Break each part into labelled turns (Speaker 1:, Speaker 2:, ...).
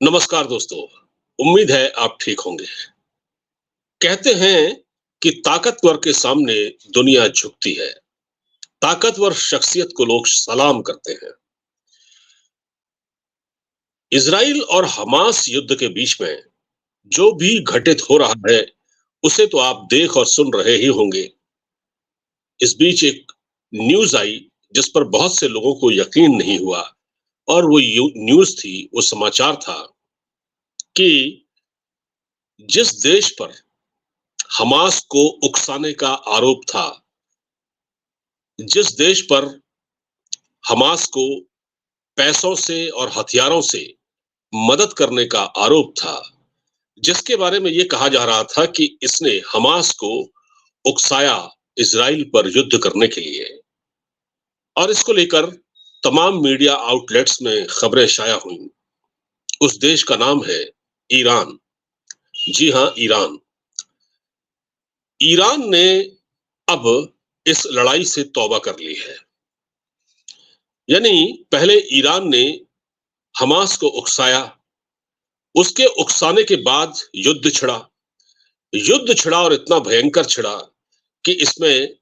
Speaker 1: नमस्कार दोस्तों। उम्मीद है आप ठीक होंगे। कहते हैं कि ताकतवर के सामने दुनिया झुकती है। ताकतवर शख्सियत को लोग सलाम करते हैं। इजराइल और हमास युद्ध के बीच में जो भी घटित हो रहा है, उसे तो आप देख और सुन रहे ही होंगे। इस बीच एक न्यूज़ आई जिस पर बहुत से लोगों को यकीन नहीं हुआ और वो न्यूज़ थी, वो समाचार था कि जिस देश पर हमास को उकसाने का आरोप था, जिस देश पर हमास को पैसों से और हथियारों से मदद करने का आरोप था, जिसके बारे में ये कहा जा रहा था कि इसने हमास को उकसाया इजराइल पर युद्ध करने के लिए, और इसको लेकर तमाम मीडिया आउटलेट्स में खबरें शाया हुई। उस देश का नाम है ईरान। जी हाँ, ईरान। ईरान ने अब इस लड़ाई से तौबा कर ली है। यानी पहले ईरान ने हमास को उकसाया, उसके उकसाने के बाद युद्ध छिड़ा और इतना भयंकर छिड़ा कि इसमें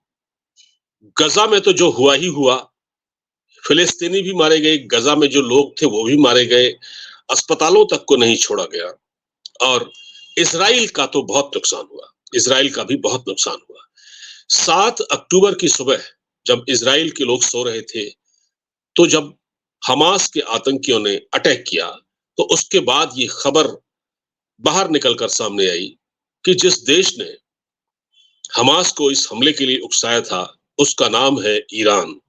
Speaker 1: गजा में तो जो हुआ ही हुआ, फिलिस्तीनी भी मारे गए, गजा में जो लोग थे वो भी मारे गए, अस्पतालों तक को नहीं छोड़ा गया। और इसराइल का तो बहुत नुकसान हुआ, इसराइल का भी बहुत नुकसान हुआ। 7 अक्टूबर की सुबह जब इसराइल के लोग सो रहे थे, तो जब हमास के आतंकियों ने अटैक किया, तो उसके बाद ये खबर बाहर निकलकर सामने आई कि जिस देश ने हमास को इस हमले के लिए उकसाया था, उसका नाम है ईरान।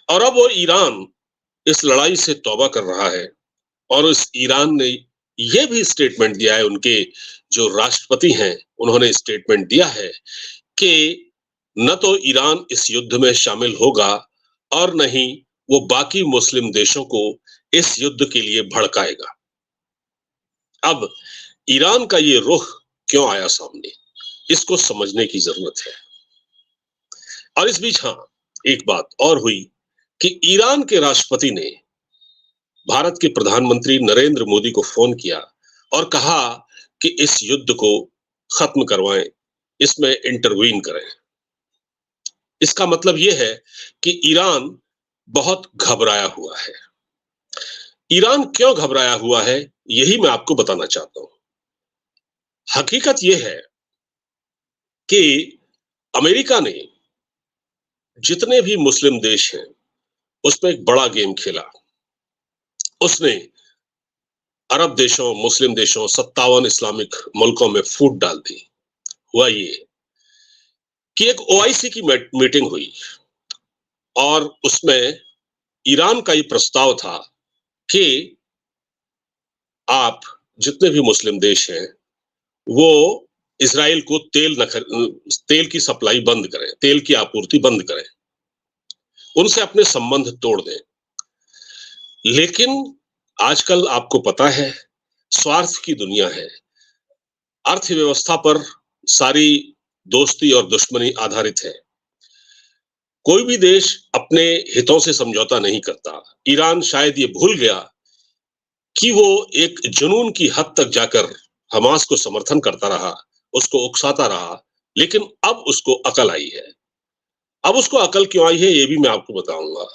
Speaker 1: और अब वो ईरान इस लड़ाई से तौबा कर रहा है और उस ईरान ने ये भी स्टेटमेंट दिया है, उनके जो राष्ट्रपति हैं, उन्होंने स्टेटमेंट दिया है कि न तो ईरान इस युद्ध में शामिल होगा और न ही वो बाकी मुस्लिम देशों को इस युद्ध के लिए भड़काएगा। अब ईरान का ये रुख क्यों आया सामने, इसको समझने की जरूरत है। और इस बीच हाँ, एक बात और हुई कि ईरान के राष्ट्रपति ने भारत के प्रधानमंत्री नरेंद्र मोदी को फोन किया और कहा कि इस युद्ध को खत्म करवाएं, इसमें इंटरवीन करें। इसका मतलब यह है कि ईरान बहुत घबराया हुआ है। ईरान क्यों घबराया हुआ है, यही मैं आपको बताना चाहता हूं। हकीकत यह है कि अमेरिका ने जितने भी मुस्लिम देश हैं, उसमें एक बड़ा गेम खेला। उसने अरब देशों, मुस्लिम देशों, 57 इस्लामिक मुल्कों में फूट डाल दी। हुआ ये कि एक ओआईसी की मीटिंग हुई और उसमें ईरान का ये प्रस्ताव था कि आप जितने भी मुस्लिम देश हैं, वो इसराइल को तेल की सप्लाई बंद करें, तेल की आपूर्ति बंद करें, उनसे अपने संबंध तोड़ दें। लेकिन आजकल आपको पता है, स्वार्थ की दुनिया है। अर्थव्यवस्था पर सारी दोस्ती और दुश्मनी आधारित है। कोई भी देश अपने हितों से समझौता नहीं करता। ईरान शायद ये भूल गया कि वो एक जुनून की हद तक जाकर हमास को समर्थन करता रहा, उसको उकसाता रहा, लेकिन अब उसको अकल आई है। अब उसको अकल क्यों आई है, ये भी मैं आपको बताऊंगा।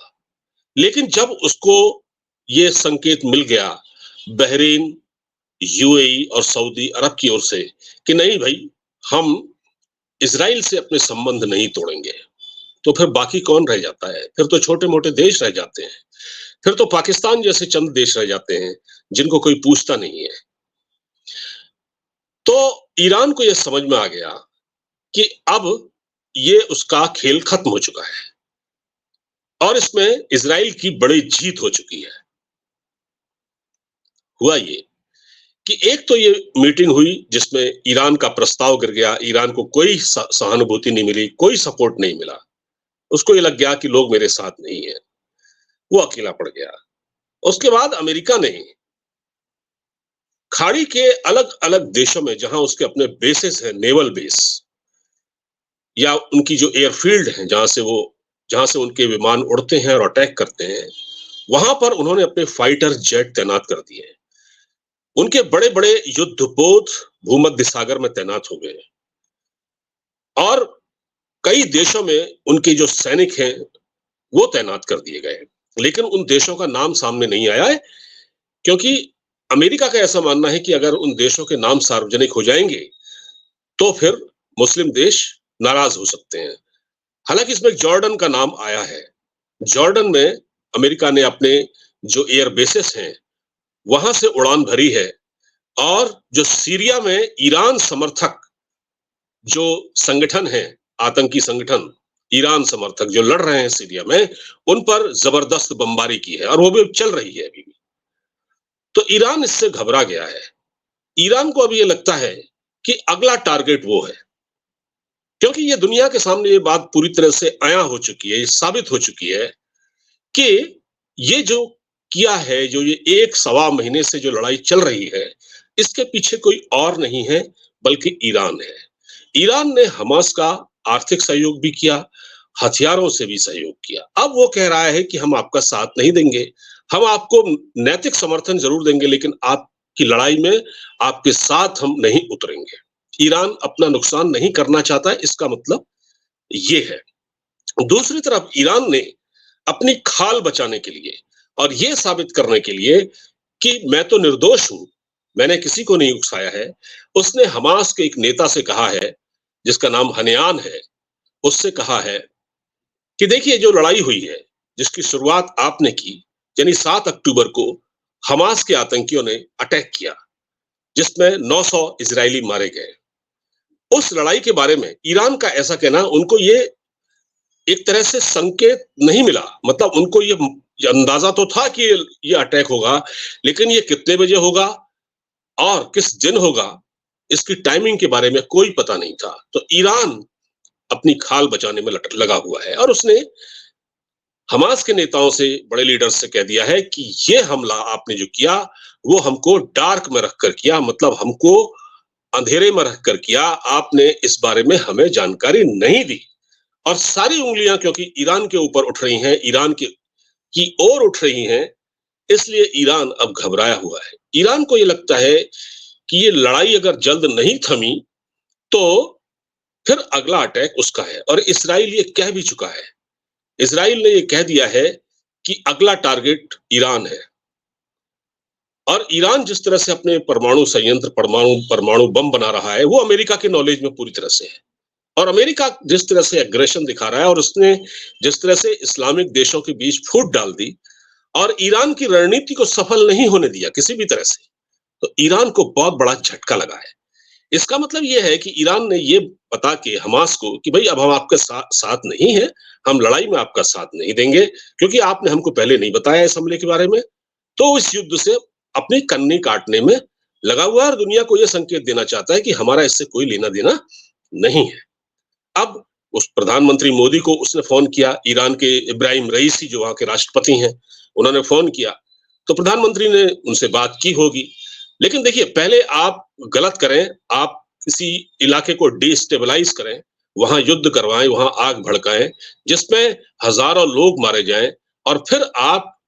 Speaker 1: लेकिन जब उसको ये संकेत मिल गया बहरीन, यूएई और सऊदी अरब की ओर से कि नहीं भाई, हम इसराइल से अपने संबंध नहीं तोड़ेंगे, तो फिर बाकी कौन रह जाता है? फिर तो छोटे मोटे देश रह जाते हैं। फिर तो पाकिस्तान जैसे चंद देश रह जाते हैं जिनको कोई पूछता नहीं है। तो ईरान को यह समझ में आ गया कि अब ये उसका खेल खत्म हो चुका है और इसमें इसराइल की बड़ी जीत हो चुकी है। हुआ ये कि एक तो ये मीटिंग हुई जिसमें ईरान का प्रस्ताव गिर गया, ईरान को कोई सहानुभूति नहीं मिली, कोई सपोर्ट नहीं मिला। उसको ये लग गया कि लोग मेरे साथ नहीं है, वो अकेला पड़ गया। उसके बाद अमेरिका ने खाड़ी के अलग अलग देशों में जहां उसके अपने बेसेस हैं, नेवल बेस या उनकी जो एयरफील्ड है, जहां से उनके विमान उड़ते हैं और अटैक करते हैं, वहां पर उन्होंने अपने फाइटर जेट तैनात कर दिए। उनके बड़े-बड़े युद्धपोत भूमध्य सागर में तैनात हो गए और कई देशों में उनके जो सैनिक हैं, वो तैनात कर दिए गए हैं। लेकिन उन देशों का नाम सामने नहीं आया है क्योंकि अमेरिका का ऐसा मानना है कि अगर उन देशों के नाम सार्वजनिक हो जाएँगे, तो फिर मुस्लिम देश नाराज़ हो सकते हैं। हालाँकि इसमें जॉर्डन का नाम आया है। जॉर्डन में अमेरिका ने अपने जो एयर बेसेस हैं, वहाँ से उड़ान भरी है और जो सीरिया में ईरान समर्थक जो संगठन हैं, आतंकी संगठन, ईरान समर्थक जो लड़ रहे हैं सीरिया में, उन पर ज़बरदस्त बमबारी की है और वो भी चल रही है अभी भी। तो ईरान इससे घबरा गया है। ईरान को अब ये लगता है कि अगला टारगेट वो है। क्योंकि ये दुनिया के सामने ये बात पूरी तरह से अया हो चुकी है, ये साबित हो चुकी है कि ये जो किया है, जो ये 1 सवा महीने से जो लड़ाई चल रही है, इसके पीछे कोई और नहीं है बल्कि ईरान है। ईरान ने हमास का आर्थिक सहयोग भी किया, हथियारों से भी सहयोग किया। अब वो कह रहा है कि हम आपका साथ नहीं देंगे, हम आपको नैतिक समर्थन ज़रूर देंगे लेकिन आपकी लड़ाई में आपके साथ हम नहीं उतरेंगे। ईरान अपना नुकसान नहीं करना चाहता है, इसका मतलब ये है। दूसरी तरफ ईरान ने अपनी खाल बचाने के लिए और ये साबित करने के लिए कि मैं तो निर्दोष हूँ, मैंने किसी को नहीं उकसाया है, उसने हमास के एक नेता से कहा है, जिसका नाम हनयान है, उससे कहा है कि देखिए जो लड़ाई हुई है, जिसकी शुरुआत आपने की, यानी 7 अक्टूबर को हमास के आतंकियों ने अटैक किया, जिसमें 900 इज़राइली मारे गए। उस लड़ाई के बारे में ईरान का ऐसा कहना उनको ये एक तरह से संकेत नहीं मिला, मतलब उनको ये अंदाजा तो था कि ये अटैक होगा, लेकिन ये कितने बजे होगा और किस दिन होगा, इसकी टाइमिंग के बारे में कोई पता नहीं था। तो ईरान अपनी खाल बचाने में लगा हुआ है और उसने हमास के नेताओं से, बड़े लीडर्स से कह दिया है कि ये हमला आपने जो किया, वो हमको डार्क में रखकर किया, मतलब हमको अंधेरे में रखकर किया, आपने इस बारे में हमें जानकारी नहीं दी। और सारी उंगलियां क्योंकि ईरान के ऊपर उठ रही हैं, ईरान की ओर उठ रही हैं, इसलिए ईरान अब घबराया हुआ है। ईरान को ये लगता है कि ये लड़ाई अगर जल्द नहीं थमी, तो फिर अगला अटैक उसका है और इसराइल ये कह भी चुका है। इसराइल ने ये कह दिया है कि अगला टारगेट ईरान है। और ईरान जिस तरह से अपने परमाणु संयंत्र, परमाणु परमाणु बम बना रहा है, वो अमेरिका के नॉलेज में पूरी तरह से है। और अमेरिका जिस तरह से एग्रेशन दिखा रहा है और उसने जिस तरह से इस्लामिक देशों के बीच फूट डाल दी और ईरान की रणनीति को सफल नहीं होने दिया किसी भी तरह से, तो ईरान को बहुत बड़ा झटका लगा है। इसका मतलब ये है कि ईरान ने ये बता के हमास को कि भाई अब हम आपके साथ नहीं हैं, हम लड़ाई में आपका साथ नहीं देंगे क्योंकि आपने हमको पहले नहीं बताया इस हमले के बारे में। तो इस युद्ध से अपनी कन्नी काटने में लगा हुआ है और दुनिया को यह संकेत देना चाहता है कि हमारा इससे कोई लेना देना नहीं है। अब उस प्रधानमंत्री मोदी को उसने फोन किया, ईरान के इब्राहिम रईसी जो वहां के राष्ट्रपति हैं, उन्होंने फोन किया, तो प्रधानमंत्री ने उनसे बात की होगी। लेकिन देखिए पहले आप गलत करें, आप किसी इलाके को डिस्टेबलाइज करें, वहां युद्ध करवाएं, वहां आग भड़काएं, जिसमें हजारों लोग मारे जाएं और फिर आप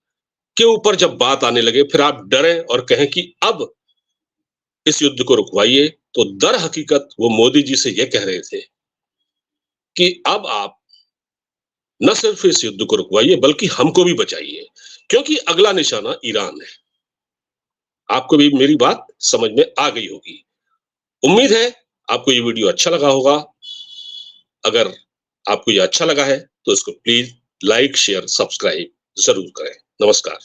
Speaker 1: के ऊपर जब बात आने लगे, फिर आप डरें और कहें कि अब इस युद्ध को रुकवाइए, तो दर हकीकत वो मोदी जी से ये कह रहे थे कि अब आप न सिर्फ इस युद्ध को रुकवाइए बल्कि हमको भी बचाइए, क्योंकि अगला निशाना ईरान है। आपको भी मेरी बात समझ में आ गई होगी। उम्मीद है आपको ये वीडियो अच्छा लगा होगा। अगर आपको ये अच्छा लगा है तो इसको प्लीज लाइक, शेयर, सब्सक्राइब जरूर करें। नमस्कार।